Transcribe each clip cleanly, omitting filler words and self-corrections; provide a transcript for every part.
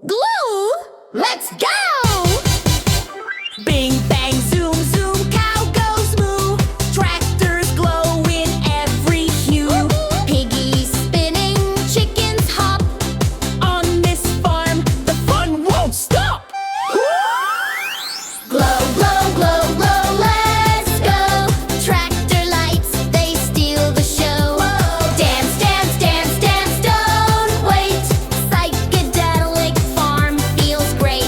Glue? Let's go! Bing, bang, zoom, zoom, cow goes moo. Tractors glow in every hue. Piggies spinning, chickens hop. On this farm, the fun won't stop. Glow, glow, glow, glow, let's go. Tractor lights, they steal the show. Dance, dance, dance, dance, don't wait. Psychedelic farm feels great.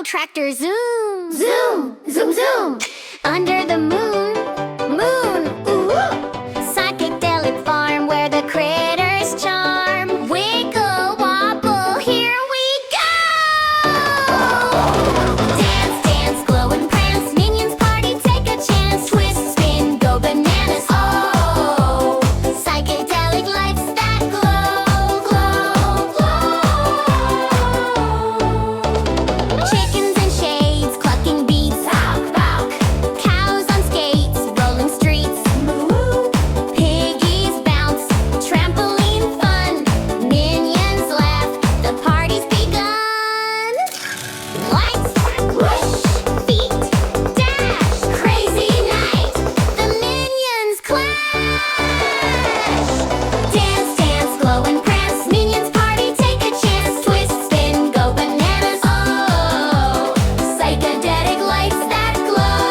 go, tractor, zoom! Zoom, zoom, zoom! Under the moon, moon, ooh! Psychedelic farm where the critters charm. Wiggle, wobble, here we go! Dance, dance, glow and prance. Minions party, take a chance. Twist, spin, go bananas. Oh, psychedelic lights that glow, glow, glow. Chickens and shades, clucking beats. Bawk, bawk. Cows on skates, rolling streets. Moo. Piggies bounce, trampoline fun. Minions laugh, the party's begun. Lights, whoosh, feet, dash. Crazy night, the minions clash. Dance, dance, glow and prance. Minions party, take a chance. Twist, spin, go bananas. Oh, psychedelic lights that glow.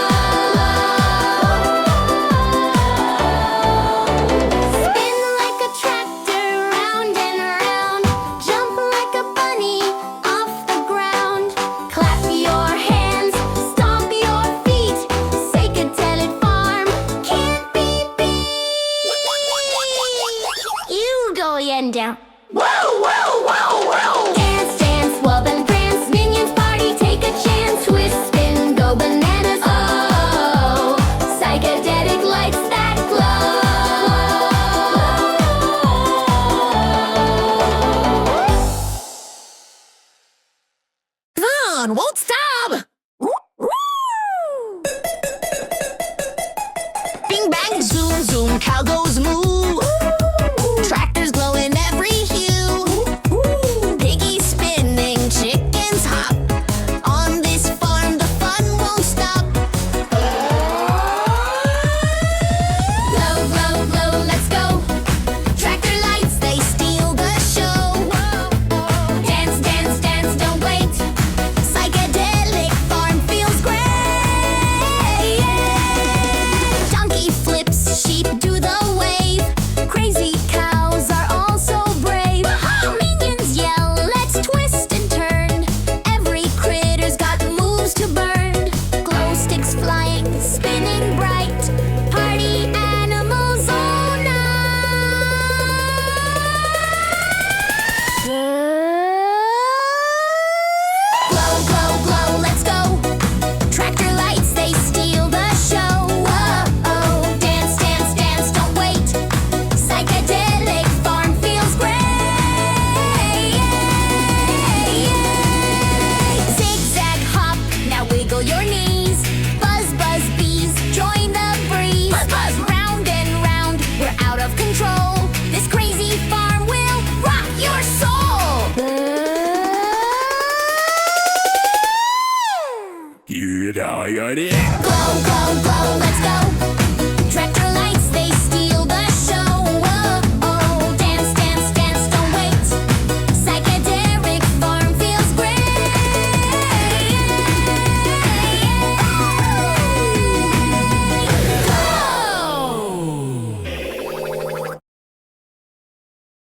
Spin like a tractor, round and round. Jump like a bunny off the ground. Clap your hands, stomp your feet. Psychedelic farm can't be beat. You go and down. Whoa, whoa, whoa, whoa. Dance, dance, wub and prance. Minions party, take a chance. Twist, spin, go bananas. Oh, psychedelic lights that glow. Come on, won't stop. Bing bang, zoom, zoom, cow goes moo.